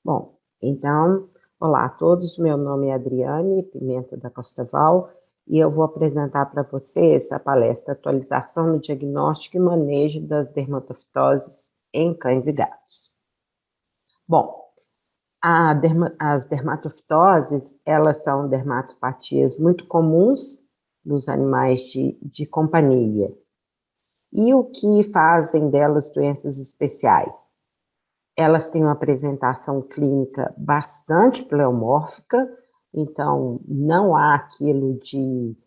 Bom, então, olá a todos, meu nome é Adriane Pimenta da Costa Val e eu vou apresentar para vocês a palestra Atualização no Diagnóstico e Manejo das Dermatofitoses em Cães e Gatos. Bom, as dermatofitoses, elas são dermatopatias muito comuns nos animais de companhia. E o que fazem delas doenças especiais? Elas têm uma apresentação clínica bastante pleomórfica, então não há aquilo de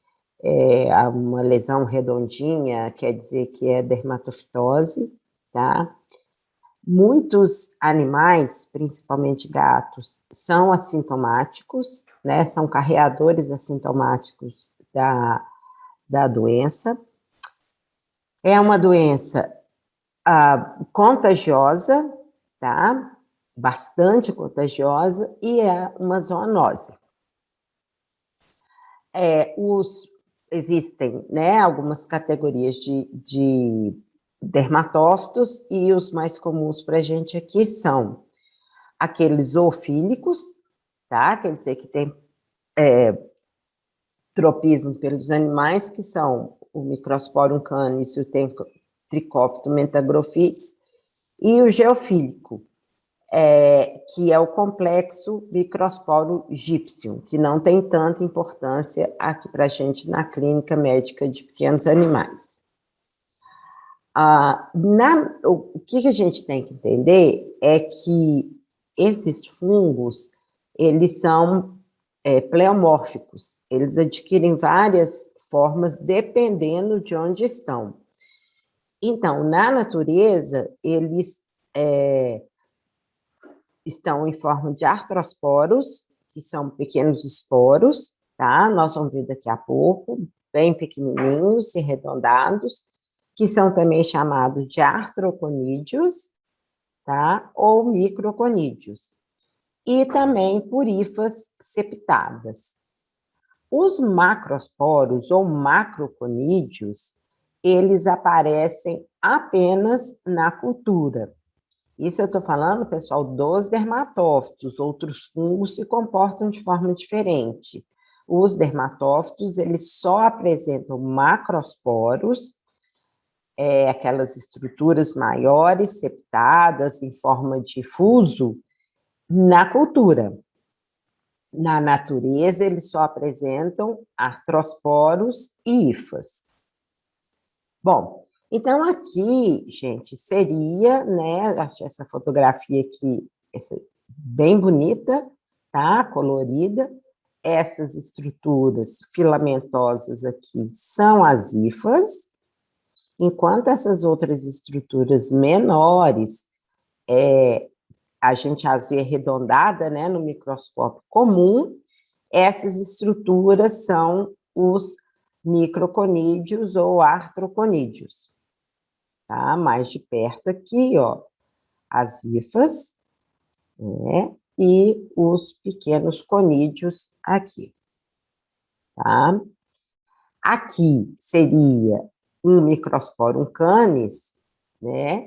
uma lesão redondinha, quer dizer que é dermatofitose, tá? Muitos animais, principalmente gatos, são assintomáticos, né? São carreadores assintomáticos da doença. É uma doença contagiosa, tá? Bastante contagiosa, e é uma zoonose. Existem, né, algumas categorias de dermatófitos, e os mais comuns para a gente aqui são aqueles zoofílicos, tá? Quer dizer que tem tropismo pelos animais, que são o Microsporum canis e o Trichophyton mentagrophytes, e o geofílico, que é o complexo Microsporum gypsum, que não tem tanta importância aqui para a gente na clínica médica de pequenos animais. O que a gente tem que entender é que esses fungos, eles são pleomórficos, eles adquirem várias formas dependendo de onde estão. Então, na natureza, eles estão em forma de artrosporos, que são pequenos esporos, tá? Nós vamos ver daqui a pouco, bem pequenininhos e arredondados, que são também chamados de artroconídeos, tá? Ou microconídeos. E também por hifas septadas. Os macrosporos ou macroconídeos, eles aparecem apenas na cultura. Isso eu estou falando, pessoal, dos dermatófitos. Outros fungos se comportam de forma diferente. Os dermatófitos, eles só apresentam macrosporos, aquelas estruturas maiores, septadas, em forma de fuso, na cultura. Na natureza, eles só apresentam artrosporos e hifas. Bom, então aqui, gente, seria, né, achei essa fotografia aqui, bem bonita, tá, colorida. Essas estruturas filamentosas aqui são as hifas, enquanto essas outras estruturas menores, a gente as vê arredondada, né, no microscópio comum. Essas estruturas são os microconídeos ou artroconídeos, tá? Mais de perto aqui, ó, as hifas, né? E os pequenos conídeos aqui, tá? Aqui seria um Microsporum canis, né?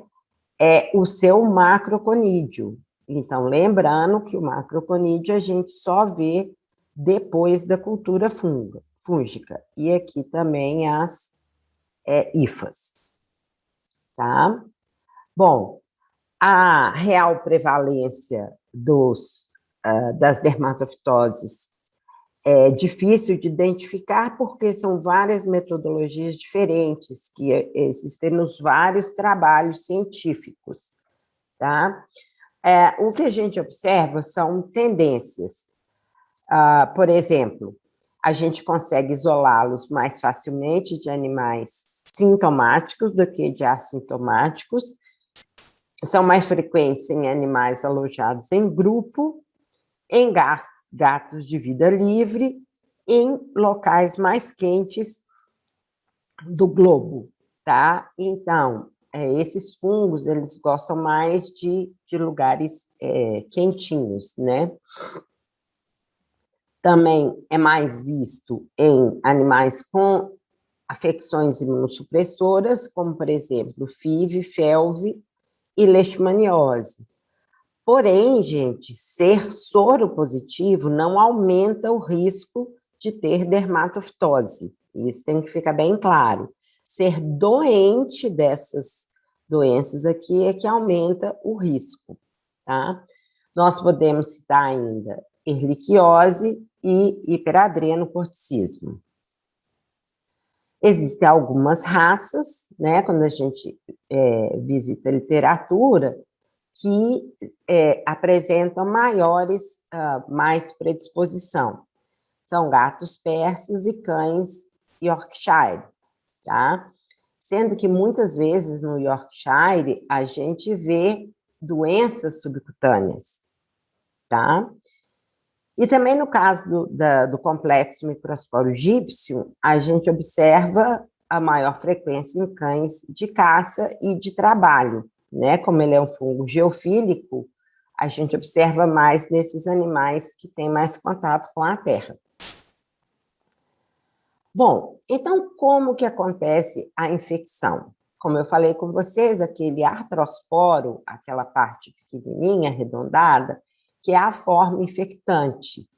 É o seu macroconídeo. Então, lembrando que o macroconídeo a gente só vê depois da cultura fúngica. E aqui também as hifas, tá? Bom, a real prevalência das dermatofitoses é difícil de identificar, porque são várias metodologias diferentes que existem nos vários trabalhos científicos, tá? O que a gente observa são tendências. Por exemplo, a gente consegue isolá-los mais facilmente de animais sintomáticos do que de assintomáticos, são mais frequentes em animais alojados em grupo, em gatos de vida livre, em locais mais quentes do globo, tá? Então, esses fungos, eles gostam mais de lugares quentinhos, né? Também é mais visto em animais com afecções imunossupressoras, como, por exemplo, FIV, FeLV e leishmaniose. Porém, gente, ser soro positivo não aumenta o risco de ter dermatofitose. Isso tem que ficar bem claro. Ser doente dessas doenças aqui é que aumenta o risco, tá? Nós podemos citar ainda erliquiose e hiperadrenocorticismo. Existem algumas raças, né, quando a gente visita a literatura, que apresentam mais predisposição. São gatos persas e cães Yorkshire, tá? Sendo que muitas vezes no Yorkshire a gente vê doenças subcutâneas, tá? E também no caso do complexo microsporo egípcio, a gente observa a maior frequência em cães de caça e de trabalho, né? Como ele é um fungo geofílico, a gente observa mais nesses animais que têm mais contato com a terra. Bom, então como que acontece a infecção? Como eu falei com vocês, aquele artrosporo, aquela parte pequenininha, arredondada, que é a forma infectante.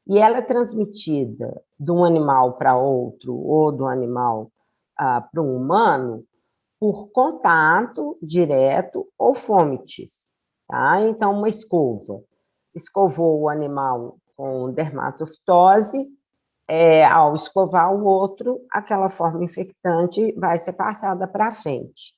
E ela é transmitida de um animal para outro ou do animal para um humano por contato direto ou fomites, tá? Então, uma escova. Escovou o animal com dermatofitose, ao escovar o outro, aquela forma infectante vai ser passada para frente.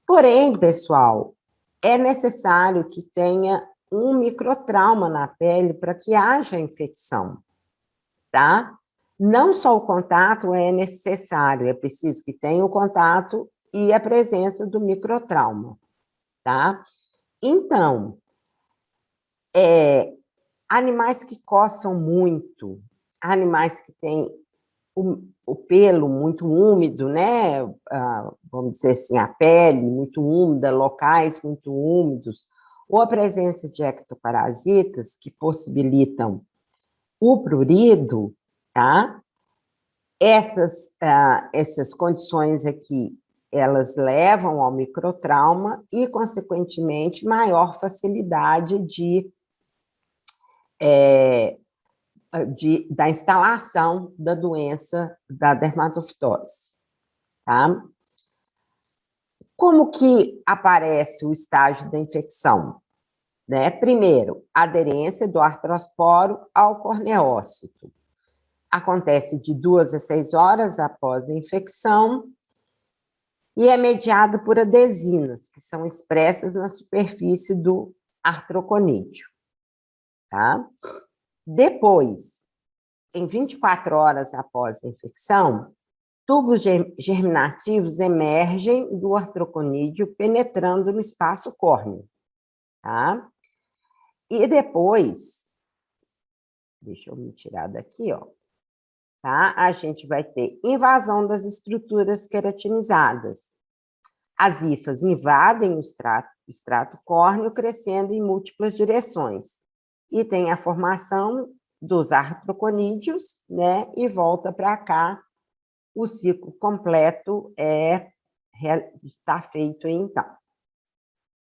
Porém, pessoal, é necessário que tenha um microtrauma na pele para que haja infecção, tá? Não só o contato é necessário, é preciso que tenha o contato e a presença do microtrauma, tá? Então, animais que coçam muito, animais que têm o pelo muito úmido, né? Vamos dizer assim, a pele muito úmida, locais muito úmidos, ou a presença de ectoparasitas que possibilitam o prurido, tá? Essas condições aqui, elas levam ao microtrauma e, consequentemente, maior facilidade da instalação da doença da dermatofitose, tá? Como que aparece o estágio da infecção? Né? Primeiro, aderência do artrosporo ao corneócito. Acontece de 2 a 6 horas após a infecção e é mediado por adesinas, que são expressas na superfície do artroconídeo, tá? Depois, em 24 horas após a infecção, tubos germinativos emergem do artroconídeo, penetrando no espaço córneo, tá? E depois, deixa eu me tirar daqui, ó, tá? A gente vai ter invasão das estruturas queratinizadas. As hifas invadem o extrato córneo, crescendo em múltiplas direções. E tem a formação dos artroconídeos, né? E volta para cá, o ciclo completo está feito então,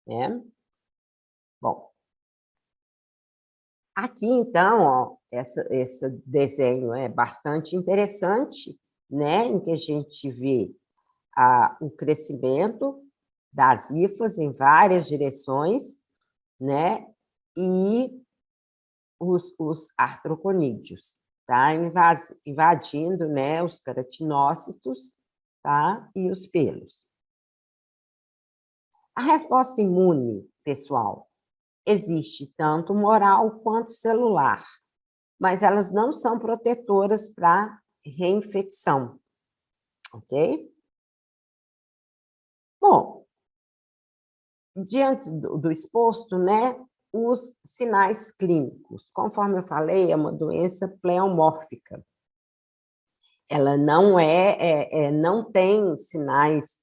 né? Bom, aqui então, ó, esse desenho é bastante interessante, né? Em que a gente vê o crescimento das hifas em várias direções, né? E os artroconídeos, tá? Invadindo, né, os queratinócitos, tá? E os pelos. A resposta imune, pessoal, existe tanto moral quanto celular, mas elas não são protetoras para reinfecção, ok? Bom, diante do exposto, né, os sinais clínicos. Conforme eu falei, é uma doença pleomórfica. Ela não tem sinais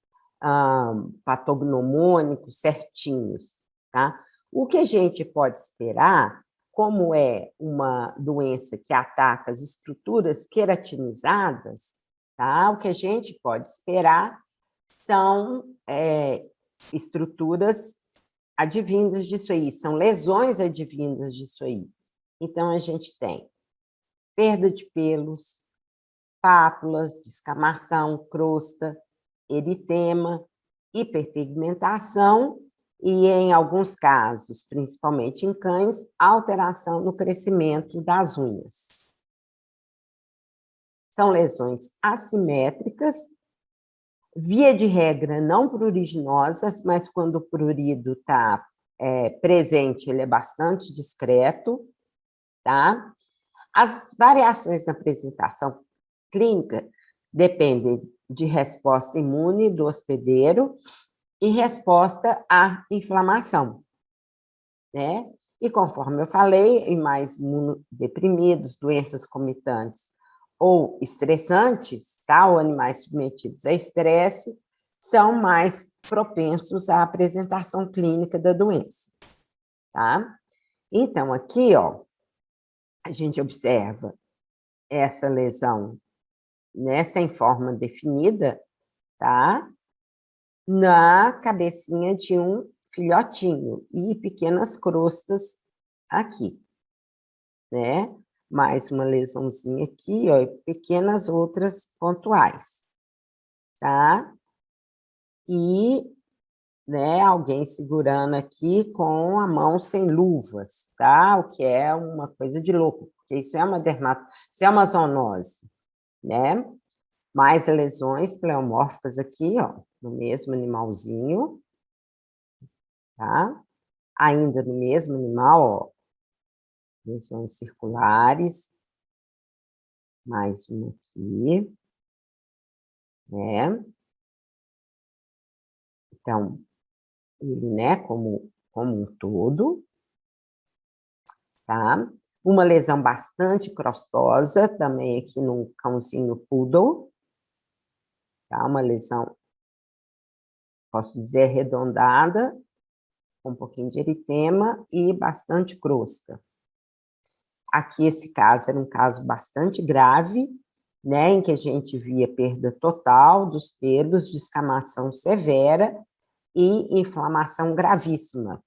patognomônicos certinhos, tá? O que a gente pode esperar, como é uma doença que ataca as estruturas queratinizadas, tá? O que a gente pode esperar são estruturas advindas disso aí, são lesões advindas disso aí. Então, a gente tem perda de pelos, pápulas, descamação, crosta, eritema, hiperpigmentação e, em alguns casos, principalmente em cães, alteração no crescimento das unhas. São lesões assimétricas, via de regra não pruriginosas, mas quando o prurido está presente, ele é bastante discreto, tá? As variações na apresentação clínica dependem de resposta imune do hospedeiro e resposta à inflamação, né? E conforme eu falei, em mais imunodeprimidos, doenças comitantes ou estressantes, tá? Ou animais submetidos a estresse, são mais propensos à apresentação clínica da doença, tá? Então, aqui, ó, a gente observa essa lesão, né, sem forma definida, tá? Na cabecinha de um filhotinho e pequenas crostas aqui, né? Mais uma lesãozinha aqui, ó, e pequenas outras pontuais, tá? E, né, alguém segurando aqui com a mão sem luvas, tá? O que é uma coisa de louco, porque isso é uma isso é uma zoonose, né? Mais lesões pleomórficas aqui, ó, no mesmo animalzinho, tá? Ainda no mesmo animal, ó, lesões circulares, mais uma aqui, né? Então, ele, né, como um todo, tá? Uma lesão bastante crostosa, também aqui num cãozinho poodle, tá? Uma lesão, posso dizer, arredondada, com um pouquinho de eritema e bastante crosta. Aqui, esse caso era um caso bastante grave, né, em que a gente via perda total dos pelos, descamação severa e inflamação gravíssima,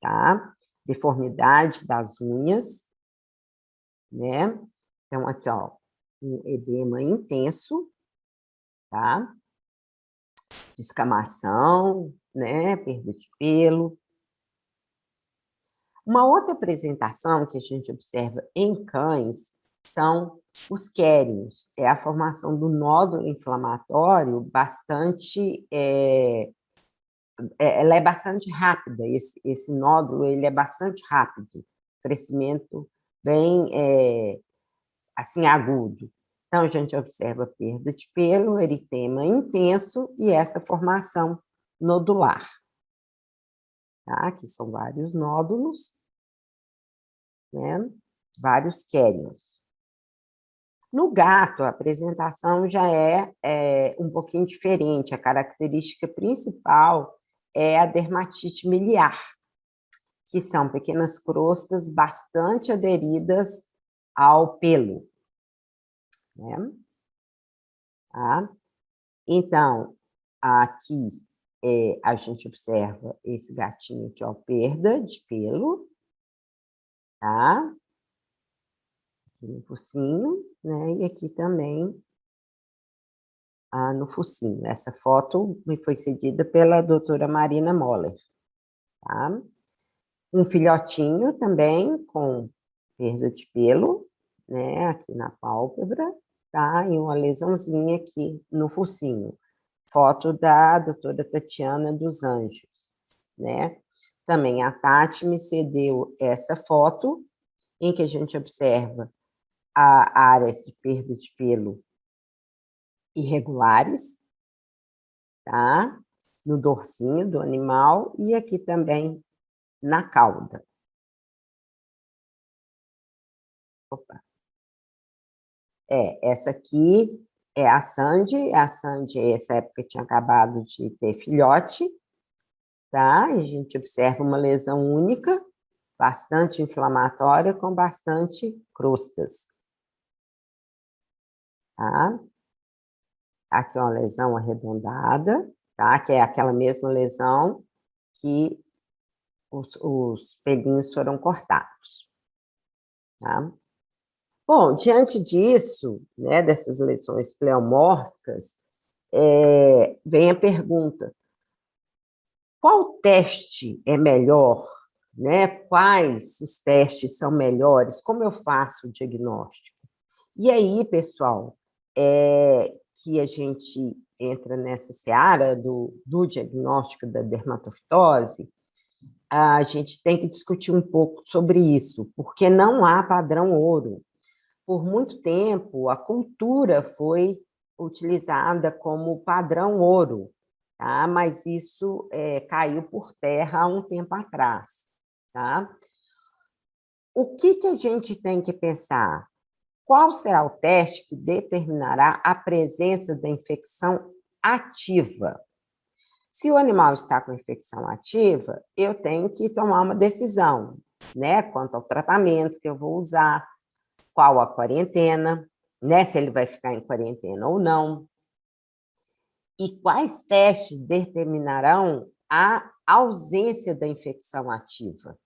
tá? Deformidade das unhas, né? Então, aqui, ó, um edema intenso, tá? Descamação, né? Perda de pelo. Uma outra apresentação que a gente observa em cães são os quérions, é a formação do nódulo inflamatório bastante, ela é bastante rápida, esse nódulo ele é bastante rápido, crescimento bem, assim, agudo. Então, a gente observa perda de pelo, eritema intenso e essa formação nodular, tá? Aqui são vários nódulos, né? Vários quérions. No gato, a apresentação já é um pouquinho diferente. A característica principal é a dermatite miliar, que são pequenas crostas bastante aderidas ao pelo, né? Tá? Então, aqui a gente observa esse gatinho aqui, ó, perda de pelo, tá? Aqui no focinho, né? E aqui também no focinho. Essa foto me foi cedida pela doutora Marina Moller, tá? Um filhotinho também com perda de pelo, né, aqui na pálpebra, tá? E uma lesãozinha aqui no focinho. Foto da doutora Tatiana dos Anjos, né? Também a Tati me cedeu essa foto, em que a gente observa áreas de perda de pelo irregulares, tá? No dorsinho do animal e aqui também na cauda. Opa. Essa aqui é a Sandy, essa época tinha acabado de ter filhote, tá? E a gente observa uma lesão única, bastante inflamatória, com bastante crostas, tá? Aqui é uma lesão arredondada, tá? Que é aquela mesma lesão que os pelinhos foram cortados, tá? Bom, diante disso, né, dessas lesões pleomórficas, vem a pergunta: qual teste é melhor, né? Quais os testes são melhores? Como eu faço o diagnóstico? E aí, pessoal, que a gente entra nessa seara do diagnóstico da dermatofitose, a gente tem que discutir um pouco sobre isso, porque não há padrão ouro. Por muito tempo, a cultura foi utilizada como padrão ouro, tá? Mas isso caiu por terra há um tempo atrás, tá? O que a gente tem que pensar? Qual será o teste que determinará a presença da infecção ativa? Se o animal está com infecção ativa, eu tenho que tomar uma decisão, né? Quanto ao tratamento que eu vou usar, qual a quarentena, né? Se ele vai ficar em quarentena ou não. E quais testes determinarão a ausência da infecção ativa,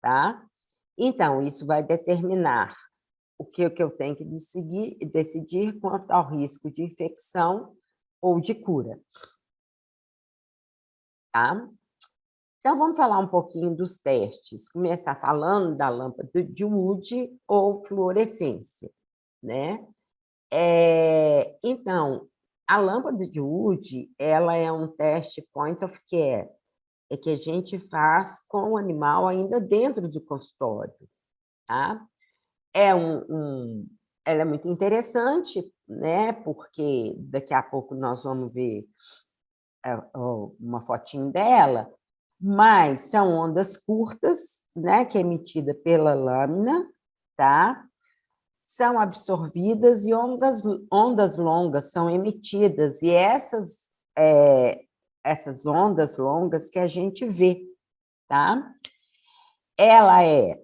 tá? Então, isso vai determinar o que eu tenho que decidir quanto ao risco de infecção ou de cura, tá? Então, vamos falar um pouquinho dos testes. Começar falando da lâmpada de Wood ou fluorescência, né? Então, a lâmpada de Wood, ela é um teste point of care, que a gente faz com o animal ainda dentro do consultório, tá? Ela é muito interessante, né? Porque daqui a pouco nós vamos ver uma fotinho dela, mas são ondas curtas, né? Que é emitida pela lâmina, tá? São absorvidas e ondas longas são emitidas, e essas ondas longas que a gente vê, tá? Ela é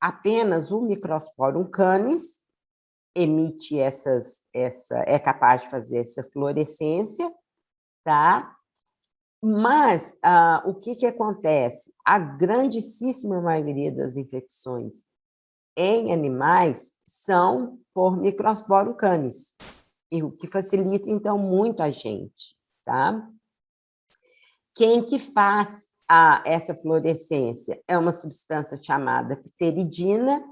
apenas o Microsporum canis, emite é capaz de fazer essa fluorescência, tá? Mas o que acontece? A grandíssima maioria das infecções em animais são por Microsporum canis, e o que facilita, então, muito a gente, tá? Quem que faz essa fluorescência? É uma substância chamada pteridina,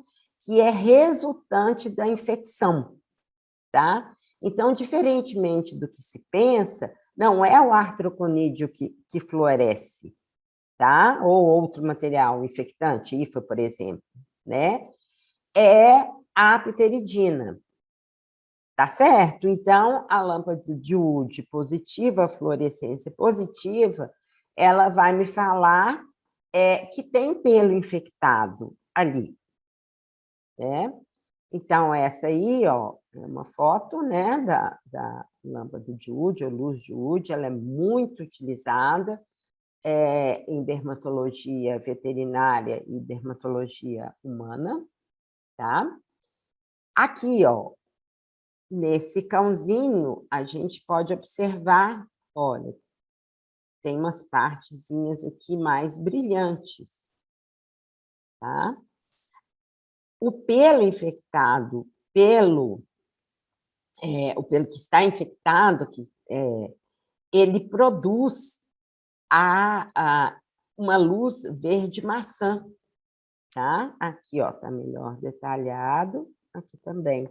que é resultante da infecção, tá? Então, diferentemente do que se pensa, não é o artroconídeo que fluoresce, tá? Ou outro material infectante, IFA, por exemplo, né? É a pteridina, tá certo? Então, a lâmpada de Wood positiva, a fluorescência positiva, ela vai me falar que tem pelo infectado ali, né? Então, essa aí, ó, é uma foto, né, da lâmpada de Wood, ou luz de Wood, ela é muito utilizada em dermatologia veterinária e dermatologia humana, tá? Aqui, ó, nesse cãozinho, a gente pode observar, olha, tem umas partezinhas aqui mais brilhantes, tá? O pelo infectado, o pelo que está infectado, ele produz uma luz verde maçã, tá? Aqui, ó, tá melhor detalhado, aqui também,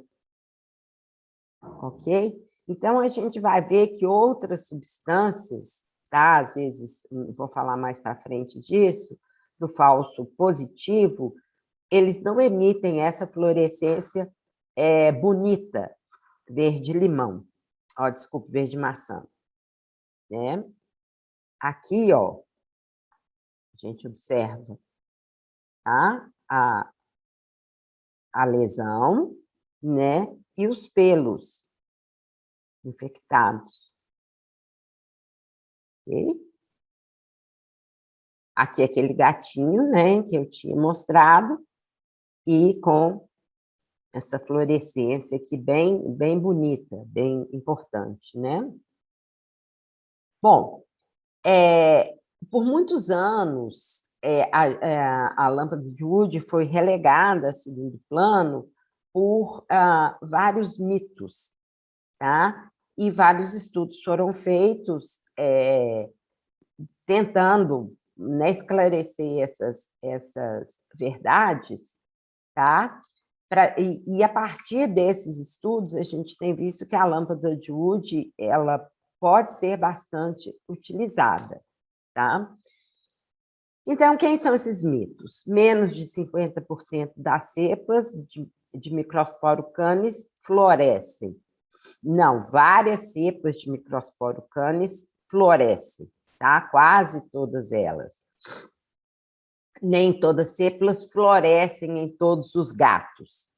ok? Então, a gente vai ver que outras substâncias, tá? Às vezes, vou falar mais para frente disso, do falso positivo, eles não emitem essa fluorescência bonita, verde-limão. Ó, desculpe, verde-maçã, né? Aqui, ó, a gente observa, tá? A lesão, né? E os pelos infectados, ok? Aqui aquele gatinho, né, que eu tinha mostrado, e com essa fluorescência aqui bem bonita, bem importante, né? Bom, por muitos anos, a lâmpada de Wood foi relegada a segundo plano por vários mitos, tá? E vários estudos foram feitos tentando, né, esclarecer essas verdades, tá? E a partir desses estudos, a gente tem visto que a lâmpada de Wood ela pode ser bastante utilizada, tá? Então, quem são esses mitos? Menos de 50% das cepas de Microsporo canis florescem. Não, várias cepas de Microsporo canis florescem, tá? Quase todas elas. Nem todas as cepas florescem em todos os gatos,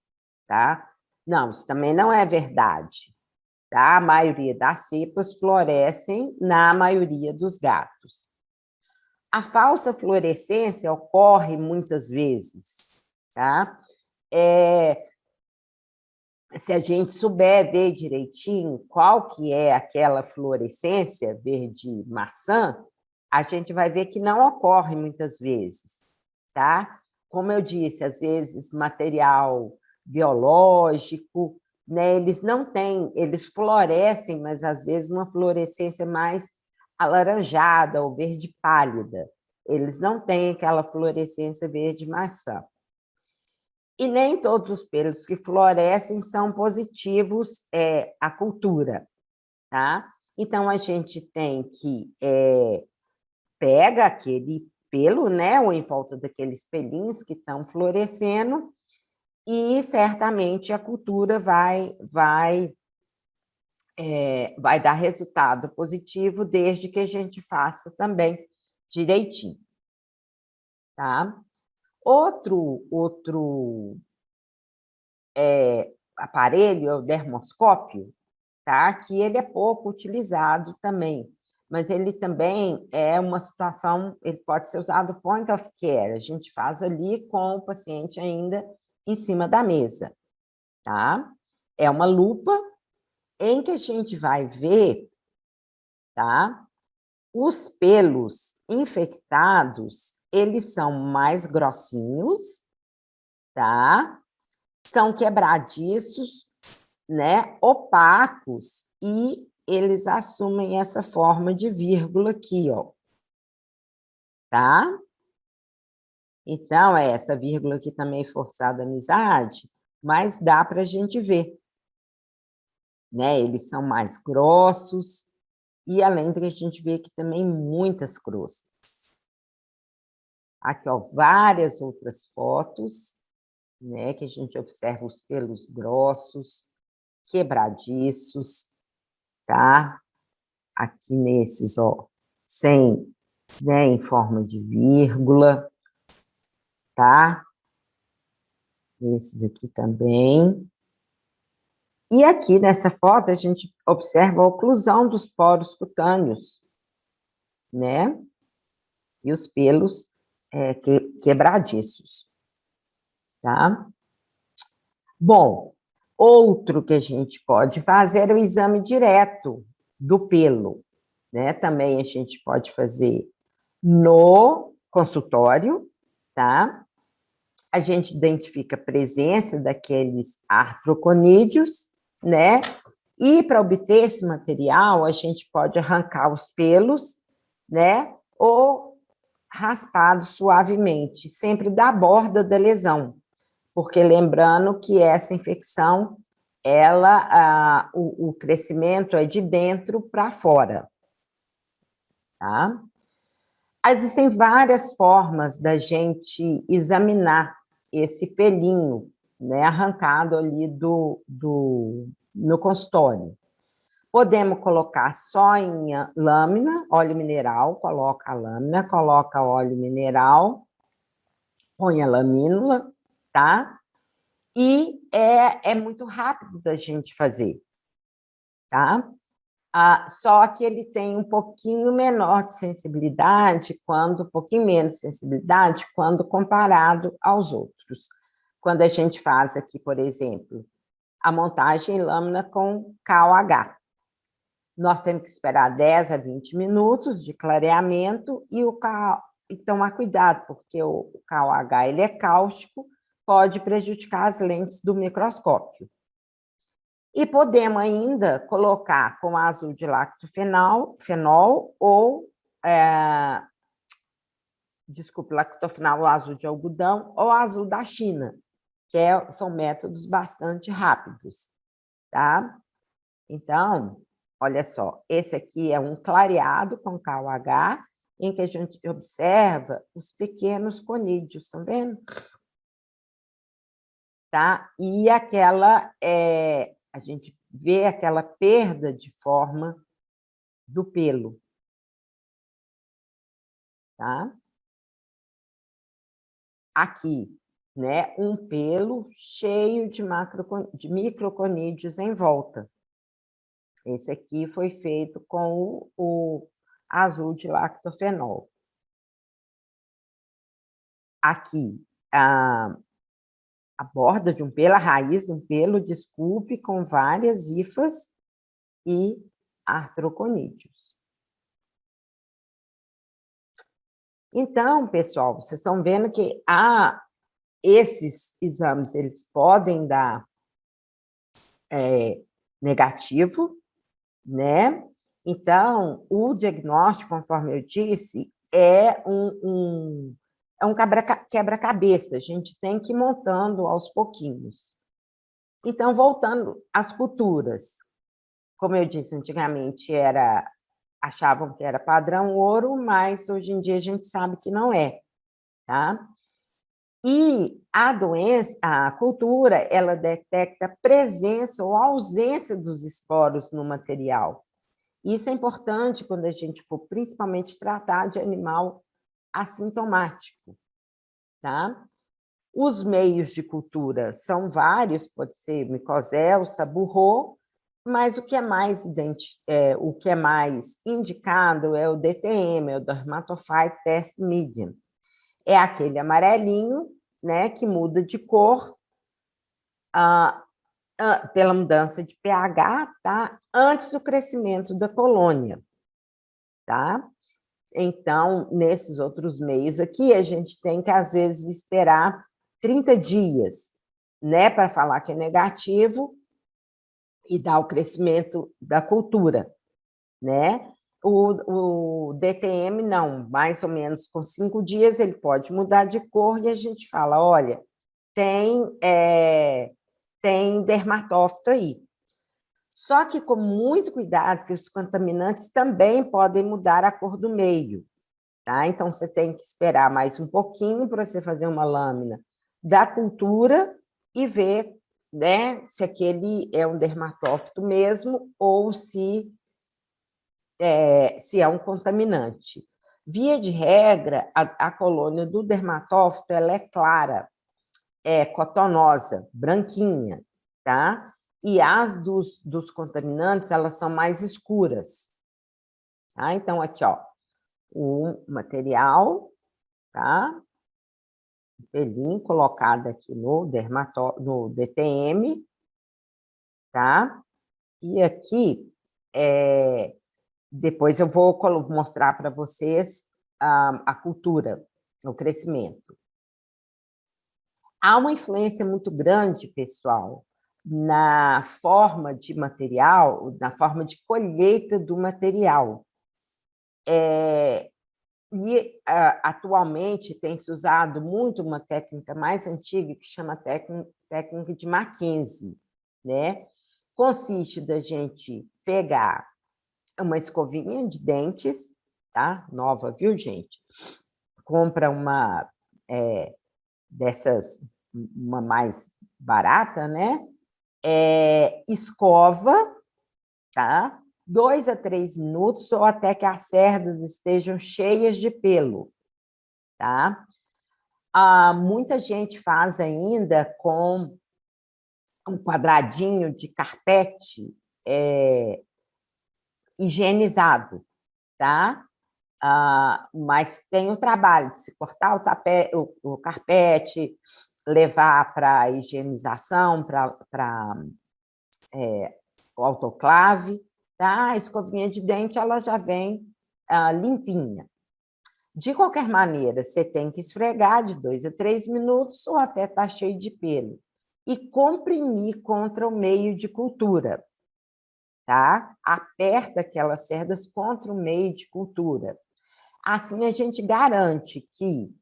tá? Não, isso também não é verdade, tá? A maioria das cepas florescem na maioria dos gatos. A falsa fluorescência ocorre muitas vezes, tá? Se a gente souber ver direitinho qual que é aquela fluorescência verde maçã, a gente vai ver que não ocorre muitas vezes, tá? Como eu disse, às vezes material biológico, né? Eles não têm, eles florescem, mas às vezes uma fluorescência mais alaranjada ou verde pálida. Eles não têm aquela fluorescência verde maçã. E nem todos os pelos que florescem são positivos à cultura, tá? Então, a gente tem que pega aquele pelo, né, ou em volta daqueles pelinhos que estão florescendo, e certamente a cultura vai dar resultado positivo, desde que a gente faça também direitinho, tá? Outro aparelho é o dermoscópio, tá? Que ele é pouco utilizado também, mas ele também é uma situação, ele pode ser usado point of care, a gente faz ali com o paciente ainda em cima da mesa, tá? É uma lupa em que a gente vai ver, tá? Os pelos infectados, eles são mais grossinhos, tá? São quebradiços, né? Opacos, e eles assumem essa forma de vírgula aqui, ó. Tá? Então, essa vírgula aqui também forçada amizade, mas dá para a gente ver, né? Eles são mais grossos, e além de a gente ver aqui também muitas crostas. Aqui, ó, várias outras fotos, né? Que a gente observa os pelos grossos, quebradiços, tá? Aqui nesses, ó, sem, né, em forma de vírgula, tá? Esses aqui também. E aqui nessa foto a gente observa a oclusão dos poros cutâneos, né? E os pelos quebradiços, tá? Bom, outro que a gente pode fazer é o exame direto do pelo, né? Também a gente pode fazer no consultório, tá? A gente identifica a presença daqueles artroconídeos, né? E para obter esse material, a gente pode arrancar os pelos, né? Ou raspado suavemente, sempre da borda da lesão, porque lembrando que essa infecção, o crescimento é de dentro para fora, tá? Existem várias formas da gente examinar esse pelinho, né, arrancado ali no consultório. Podemos colocar só em lâmina, óleo mineral, coloca a lâmina, coloca óleo mineral, põe a lamínula, tá? E é muito rápido da gente fazer, tá? Só que ele tem um pouquinho menor de sensibilidade, um pouquinho menos de sensibilidade, quando comparado aos outros. Quando a gente faz aqui, por exemplo, a montagem em lâmina com KOH. Nós temos que esperar 10 a 20 minutos de clareamento, e tomar cuidado, porque o KOH ele é cáustico, pode prejudicar as lentes do microscópio. E podemos ainda colocar com azul de lactofenol ou, lactofenol azul de algodão ou azul da China, que são métodos bastante rápidos, tá? Então, olha só, esse aqui é um clareado com KOH, em que a gente observa os pequenos conídeos, estão vendo? Tá? E a gente vê aquela perda de forma do pelo, tá? Aqui, né, um pelo cheio de microconídeos em volta. Esse aqui foi feito com o azul de lactofenol. Aqui, a borda de um pelo, a raiz de um pelo, desculpe, com várias hifas e artroconídeos. Então, pessoal, vocês estão vendo que esses exames eles podem dar negativo, né? Então, o diagnóstico, conforme eu disse, é um quebra-cabeça, a gente tem que ir montando aos pouquinhos. Então, voltando às culturas, como eu disse, antigamente achavam que era padrão ouro, mas hoje em dia a gente sabe que não é, tá? E a cultura, ela detecta presença ou ausência dos esporos no material. Isso é importante quando a gente for principalmente tratar de animal assintomático, tá? Os meios de cultura são vários, pode ser Micosel, Saburô, mas o que é mais indicado é o DTM, é o Dermatophyte Test Medium. É aquele amarelinho, né, que muda de cor pela mudança de pH, tá? Antes do crescimento da colônia, tá? Então, nesses outros meios aqui, a gente tem que, às vezes, esperar 30 dias, né, para falar que é negativo e dar o crescimento da cultura, né? O DTM, não, mais ou menos com 5 dias, ele pode mudar de cor e a gente fala, olha, tem dermatófito aí. Só que com muito cuidado, que os contaminantes também podem mudar a cor do meio, tá? Então, você tem que esperar mais um pouquinho para você fazer uma lâmina da cultura e ver, né, se aquele é um dermatófito mesmo ou se é um contaminante. Via de regra, a colônia do dermatófito ela é clara, é cotonosa, branquinha, tá? E as dos contaminantes, elas são mais escuras. Tá? Então, aqui, ó, o material, tá? O pelinho colocado aqui no DTM, tá? E aqui, depois eu vou mostrar para vocês a cultura, o crescimento. Há uma influência muito grande, pessoal, na forma de material, na forma de colheita do material. Atualmente tem-se usado muito uma técnica mais antiga que chama técnica de Mackenzie, né? Consiste da gente pegar uma escovinha de dentes, tá? Nova, viu, gente? Compra uma dessas, uma mais barata, né? Escova, tá? 2 a 3 minutos ou até que as cerdas estejam cheias de pelo, tá? Muita gente faz ainda com um quadradinho de carpete higienizado, tá? Mas tem o trabalho de se cortar o carpete, levar para higienização, para o autoclave, tá? A escovinha de dente ela já vem limpinha. De qualquer maneira, você tem que esfregar de 2 a 3 minutos ou até estar cheio de pelo. E comprimir contra o meio de cultura, tá? Aperta aquelas cerdas contra o meio de cultura. Assim, a gente garante que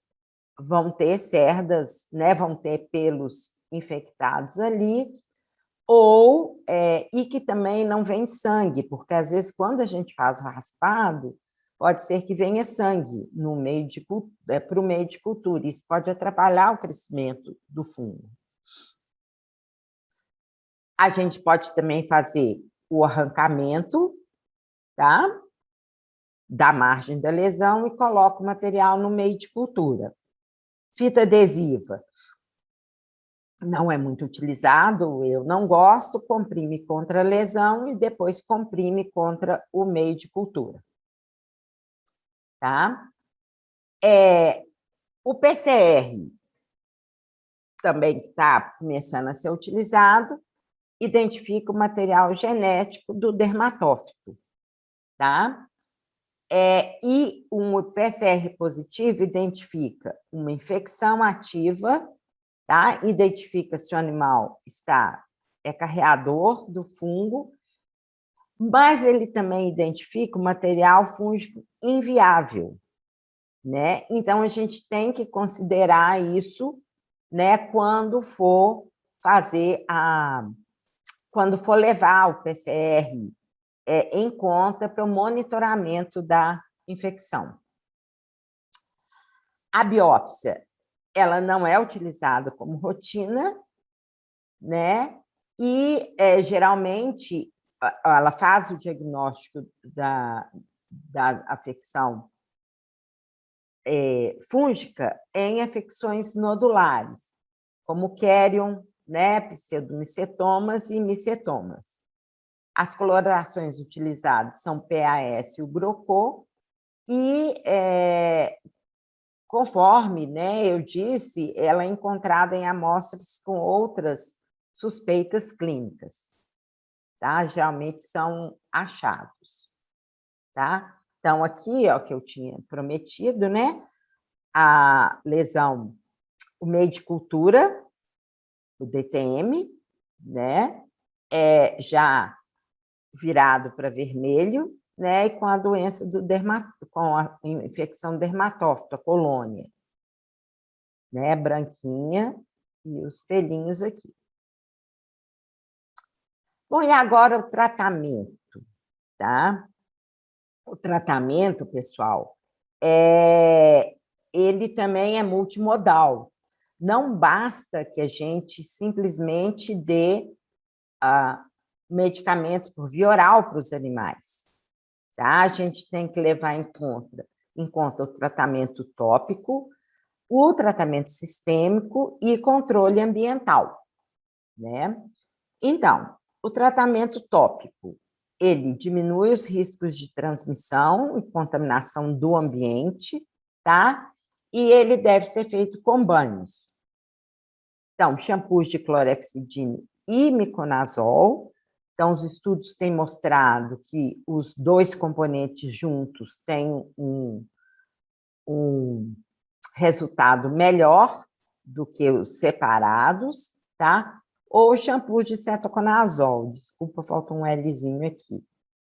vão ter cerdas, né, vão ter pelos infectados ali, e que também não vem sangue, porque às vezes quando a gente faz o raspado, pode ser que venha sangue no meio para o meio de cultura, isso pode atrapalhar o crescimento do fungo. A gente pode também fazer o arrancamento, tá? Da margem da lesão e coloca o material no meio de cultura. Fita adesiva não é muito utilizado, eu não gosto, comprime contra a lesão e depois comprime contra o meio de cultura. Tá? O PCR também está começando a ser utilizado, identifica o material genético do dermatófito. Tá? E um PCR positivo identifica uma infecção ativa, tá? Identifica se o animal é carreador do fungo, mas ele também identifica o material fúngico inviável, né? Então, a gente tem que considerar isso, né, quando for levar o PCR em conta para o monitoramento da infecção. A biópsia, ela não é utilizada como rotina, né? E, geralmente, ela faz o diagnóstico da afecção fúngica em afecções nodulares, como Carium, né, pseudomicetomas e micetomas. As colorações utilizadas são PAS e o Grocô, e, conforme, né, eu disse, ela é encontrada em amostras com outras suspeitas clínicas, tá? Geralmente são achados, tá? Então, aqui, ó, que eu tinha prometido, né, a lesão, o meio de cultura, o DTM, né, já virado para vermelho, né, e com a doença com a infecção dermatófita, a colônia, né, branquinha, e os pelinhos aqui. Bom, e agora o tratamento, tá? O tratamento, pessoal, ele também é multimodal. Não basta que a gente simplesmente dê medicamento por via oral para os animais, tá? A gente tem que levar em conta o tratamento tópico, o tratamento sistêmico e controle ambiental, né? Então, o tratamento tópico, ele diminui os riscos de transmissão e contaminação do ambiente, tá? E ele deve ser feito com banhos. Então, shampoos de clorexidina e miconazol. Então, os estudos têm mostrado que os dois componentes juntos têm um resultado melhor do que os separados, tá? Ou shampoo de cetoconazol, desculpa, falta um Lzinho aqui,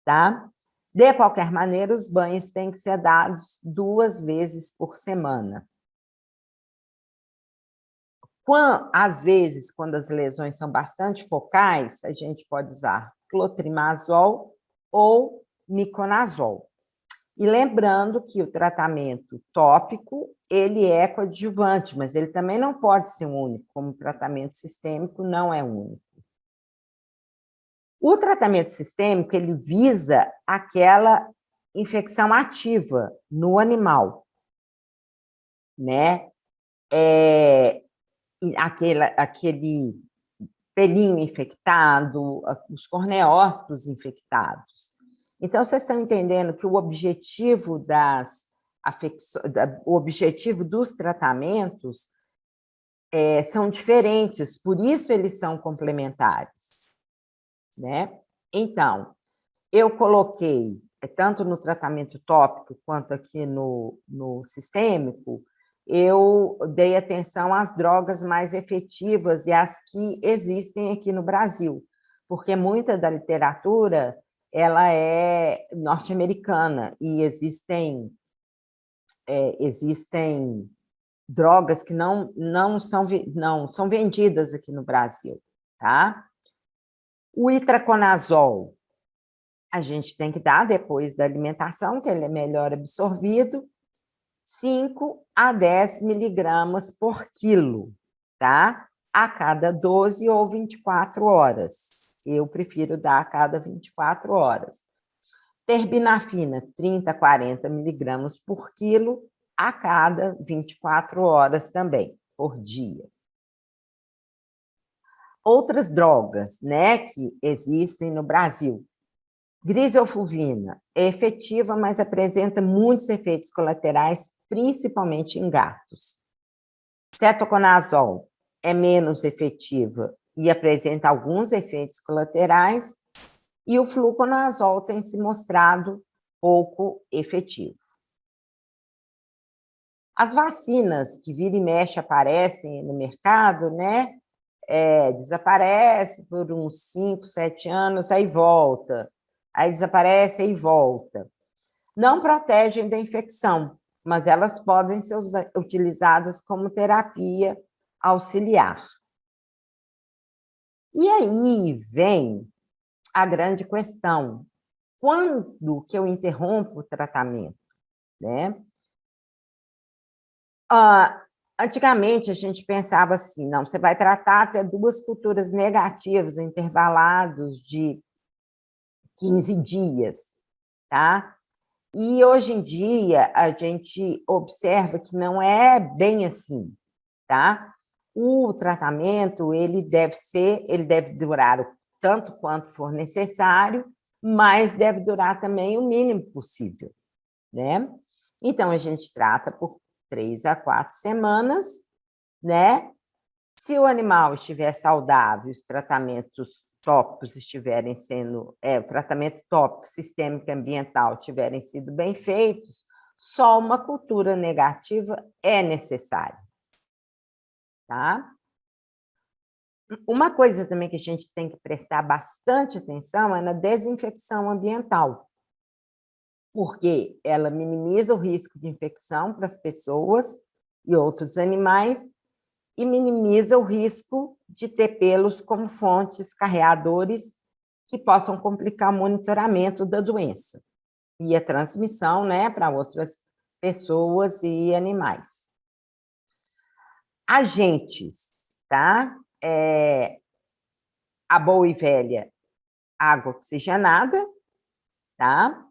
tá? De qualquer maneira, os banhos têm que ser dados 2 vezes por semana. Às vezes, quando as lesões são bastante focais, a gente pode usar clotrimazol ou miconazol. E lembrando que o tratamento tópico, ele é coadjuvante, mas ele também não pode ser único, como o tratamento sistêmico não é único. O tratamento sistêmico, ele visa aquela infecção ativa no animal, né? Aquele pelinho infectado, os corneócitos infectados. Então, vocês estão entendendo que o objetivo o objetivo dos tratamentos são diferentes, por isso eles são complementares, né? Então, eu coloquei tanto no tratamento tópico quanto aqui no sistêmico, eu dei atenção às drogas mais efetivas e às que existem aqui no Brasil, porque muita da literatura ela é norte-americana e existem drogas que não são vendidas aqui no Brasil, tá? O itraconazol, a gente tem que dar depois da alimentação, que ele é melhor absorvido, 5 a 10 miligramas por quilo, tá? A cada 12 ou 24 horas. Eu prefiro dar a cada 24 horas. Terbinafina, 30 a 40 miligramas por quilo, a cada 24 horas também, por dia. Outras drogas, né, que existem no Brasil. Griselfulvina é efetiva, mas apresenta muitos efeitos colaterais, principalmente em gatos. Cetoconazol é menos efetiva e apresenta alguns efeitos colaterais, e o fluconazol tem se mostrado pouco efetivo. As vacinas que vira e mexe aparecem no mercado, né? Desaparece por uns 5, 7 anos, aí volta. Aí desaparece e volta. Não protegem da infecção, mas elas podem ser utilizadas como terapia auxiliar. E aí vem a grande questão: quando que eu interrompo o tratamento, né? Antigamente a gente pensava assim, não, você vai tratar até 2 culturas negativas intervalados de 15 dias, tá? E hoje em dia a gente observa que não é bem assim, tá? O tratamento ele deve durar o tanto quanto for necessário, mas deve durar também o mínimo possível, né? Então a gente trata por 3 a 4 semanas, né? Se o animal estiver saudável, os tratamentos tópicos estiverem sendo, o tratamento tópico, sistêmico e ambiental tiverem sido bem feitos, só uma cultura negativa é necessária, tá? Uma coisa também que a gente tem que prestar bastante atenção é na desinfecção ambiental, porque ela minimiza o risco de infecção para as pessoas e outros animais e minimiza o risco de ter pelos como fontes carreadores que possam complicar o monitoramento da doença e a transmissão, né, para outras pessoas e animais. Agentes, tá? A boa e velha água oxigenada, tá?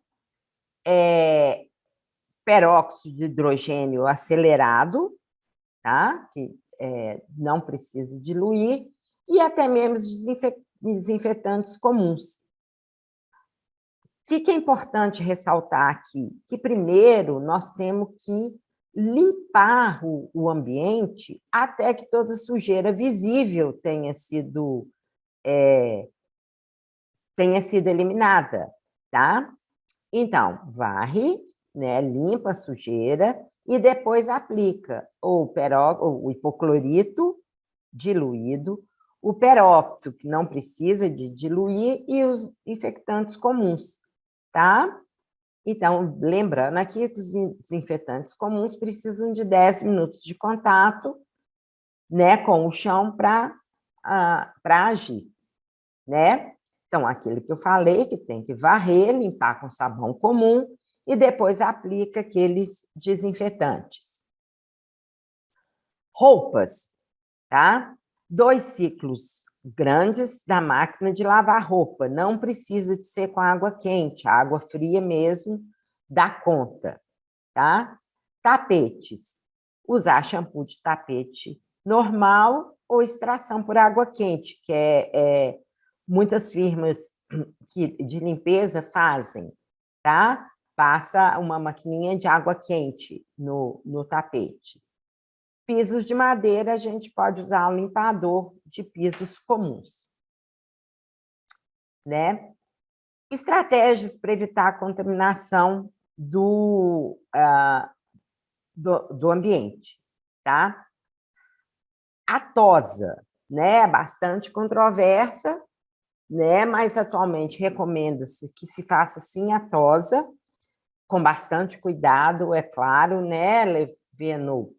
Peróxido de hidrogênio acelerado, tá? Que não precisa diluir, e até mesmo desinfetantes comuns. O que é importante ressaltar aqui? Que primeiro nós temos que limpar o ambiente até que toda sujeira visível tenha sido eliminada, tá? Então, varre, né, limpa a sujeira e depois aplica o hipoclorito diluído, o peróxido, que não precisa de diluir, e os infectantes comuns, tá? Então, lembrando aqui que os desinfetantes comuns precisam de 10 minutos de contato, né, com o chão para agir, né? Então, aquele que eu falei, que tem que varrer, limpar com sabão comum e depois aplica aqueles desinfetantes. Roupas, tá? 2 ciclos grandes da máquina de lavar roupa, não precisa de ser com água quente, a água fria mesmo dá conta, tá? Tapetes, usar shampoo de tapete normal ou extração por água quente, que muitas firmas de limpeza fazem, tá? Passa uma maquininha de água quente no tapete. Pisos de madeira, a gente pode usar um limpador de pisos comuns, né? Estratégias para evitar a contaminação do ambiente, tá? A tosa, né, é bastante controversa, né, mas atualmente recomenda-se que se faça sim a tosa, com bastante cuidado, é claro, né, vendo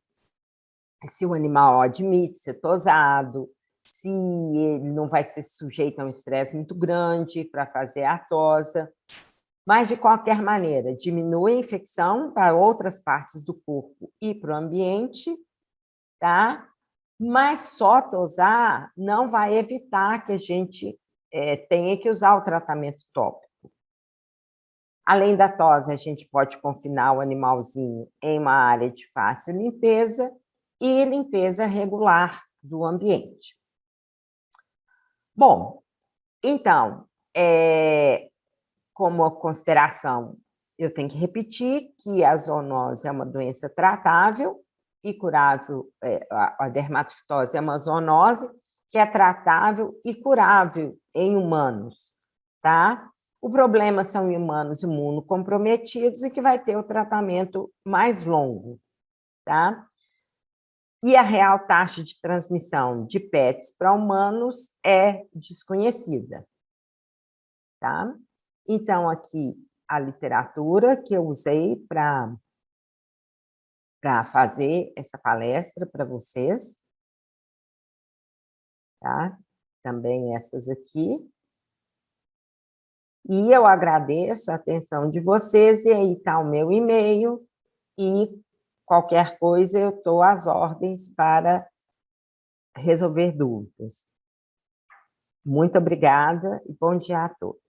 se o animal admite ser tosado, se ele não vai ser sujeito a um estresse muito grande para fazer a tosa. Mas, de qualquer maneira, diminui a infecção para outras partes do corpo e para o ambiente, tá? Mas só tosar não vai evitar que a gente tenha que usar o tratamento tópico. Além da tosa, a gente pode confinar o animalzinho em uma área de fácil limpeza e limpeza regular do ambiente. Bom, então, como consideração, eu tenho que repetir que a zoonose é uma doença tratável e curável, a dermatofitose é uma zoonose que é tratável e curável em humanos, tá? O problema são em humanos imunocomprometidos e que vai ter o tratamento mais longo, tá? E a real taxa de transmissão de pets para humanos é desconhecida, tá? Então, aqui a literatura que eu usei para fazer essa palestra para vocês, tá? Também essas aqui. E eu agradeço a atenção de vocês, e aí está o meu e-mail, e qualquer coisa eu estou às ordens para resolver dúvidas. Muito obrigada e bom dia a todos.